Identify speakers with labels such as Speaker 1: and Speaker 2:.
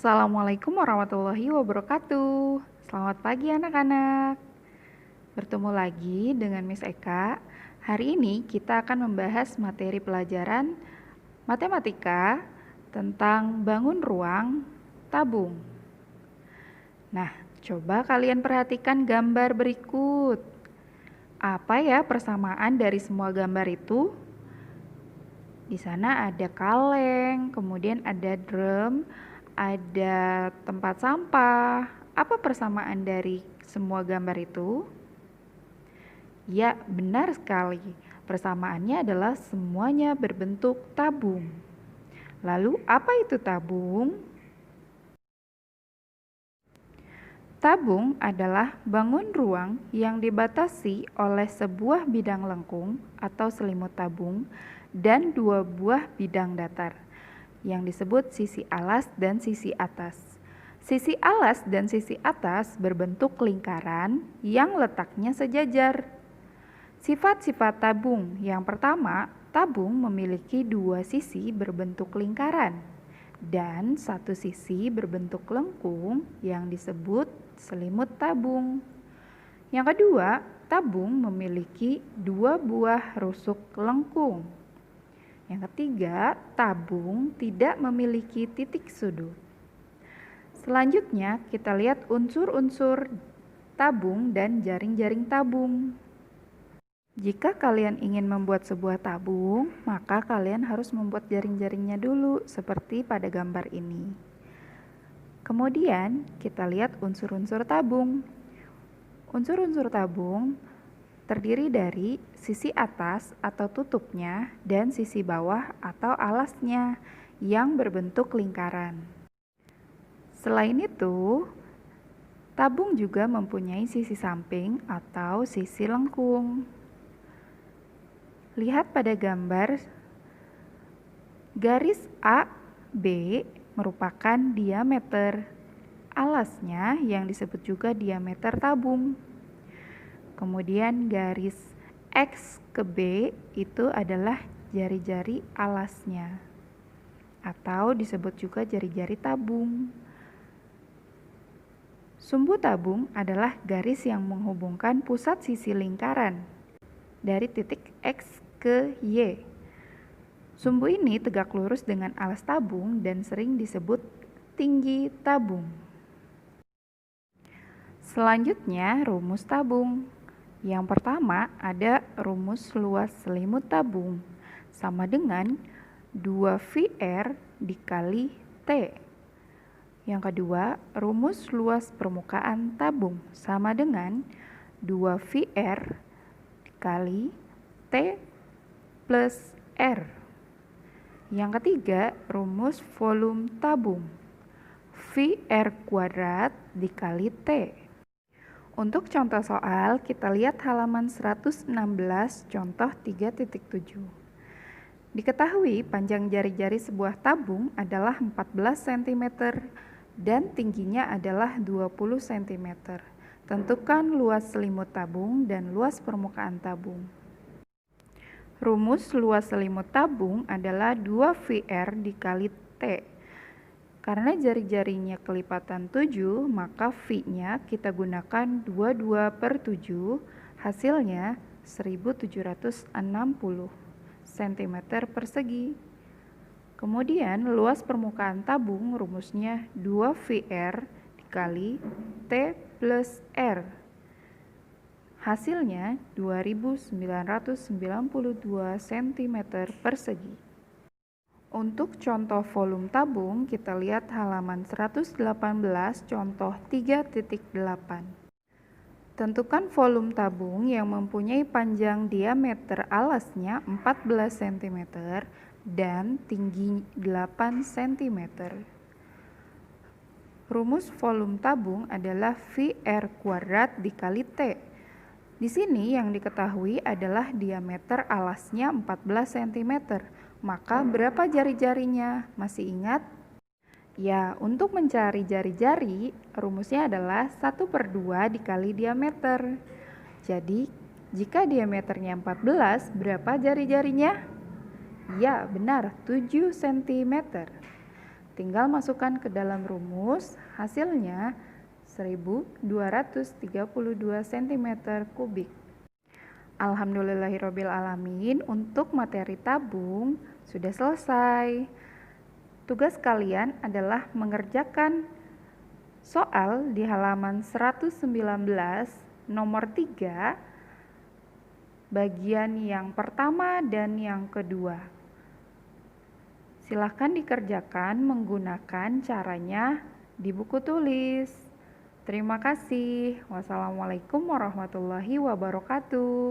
Speaker 1: Assalamualaikum warahmatullahi wabarakatuh. Selamat pagi anak-anak. Bertemu lagi dengan Miss Eka. Hari ini kita akan membahas materi pelajaran matematika tentang bangun ruang tabung. Nah, coba kalian perhatikan gambar berikut. Apa ya persamaan dari semua gambar itu? Di sana ada kaleng, kemudian ada drum, ada tempat sampah. Apa persamaan dari semua gambar itu? Ya, benar sekali. Persamaannya adalah semuanya berbentuk tabung. Lalu, apa itu tabung? Tabung adalah bangun ruang yang dibatasi oleh sebuah bidang lengkung atau selimut tabung dan dua buah bidang datar yang disebut sisi alas dan sisi atas. Sisi alas dan sisi atas berbentuk lingkaran yang letaknya sejajar. Sifat-sifat tabung. Yang pertama, tabung memiliki dua sisi berbentuk lingkaran dan satu sisi berbentuk lengkung yang disebut selimut tabung. Yang kedua, tabung memiliki dua buah rusuk lengkung. Yang ketiga, tabung tidak memiliki titik sudut. Selanjutnya, kita lihat unsur-unsur tabung dan jaring-jaring tabung. Jika kalian ingin membuat sebuah tabung, maka kalian harus membuat jaring-jaringnya dulu, seperti pada gambar ini. Kemudian, kita lihat unsur-unsur tabung. Unsur-unsur tabung terdiri dari sisi atas atau tutupnya dan sisi bawah atau alasnya yang berbentuk lingkaran. Selain itu, tabung juga mempunyai sisi samping atau sisi lengkung. Lihat pada gambar, garis AB merupakan diameter alasnya yang disebut juga diameter tabung. Kemudian garis X ke B itu adalah jari-jari alasnya atau disebut juga jari-jari tabung. Sumbu tabung adalah garis yang menghubungkan pusat sisi lingkaran dari titik X ke Y. Sumbu ini tegak lurus dengan alas tabung dan sering disebut tinggi tabung. Selanjutnya, rumus tabung. Yang pertama ada rumus luas selimut tabung sama dengan 2VR dikali T. Yang kedua, rumus luas permukaan tabung sama dengan 2VR dikali T plus R. Yang ketiga, rumus volume tabung VR kuadrat dikali T. Untuk contoh soal, kita lihat halaman 116 contoh 3.7. Diketahui panjang jari-jari sebuah tabung adalah 14 cm dan tingginya adalah 20 cm. Tentukan luas selimut tabung dan luas permukaan tabung. Rumus luas selimut tabung adalah 2VR dikali T. Karena jari-jarinya kelipatan 7, maka V-nya kita gunakan 22/7, hasilnya 1760 cm persegi. Kemudian luas permukaan tabung rumusnya 2VR dikali T plus R. Hasilnya 2992 cm persegi. Untuk contoh volume tabung, kita lihat halaman 118 contoh 3.8. Tentukan volume tabung yang mempunyai panjang diameter alasnya 14 cm dan tinggi 8 cm. Rumus volume tabung adalah VR kuadrat dikali T. Di sini yang diketahui adalah diameter alasnya 14 cm. Maka berapa jari-jarinya? Masih ingat? Ya, untuk mencari jari-jari, rumusnya adalah 1/2 dikali diameter. Jadi, jika diameternya 14, berapa jari-jarinya? Ya, benar, 7 cm. Tinggal masukkan ke dalam rumus, hasilnya 1232 cm kubik. Alhamdulillahirobbilalamin, untuk materi tabung sudah selesai. Tugas kalian adalah mengerjakan soal di halaman 119 nomor 3 bagian yang pertama dan yang kedua. Silahkan dikerjakan menggunakan caranya di buku tulis. Terima kasih. Wassalamualaikum warahmatullahi wabarakatuh.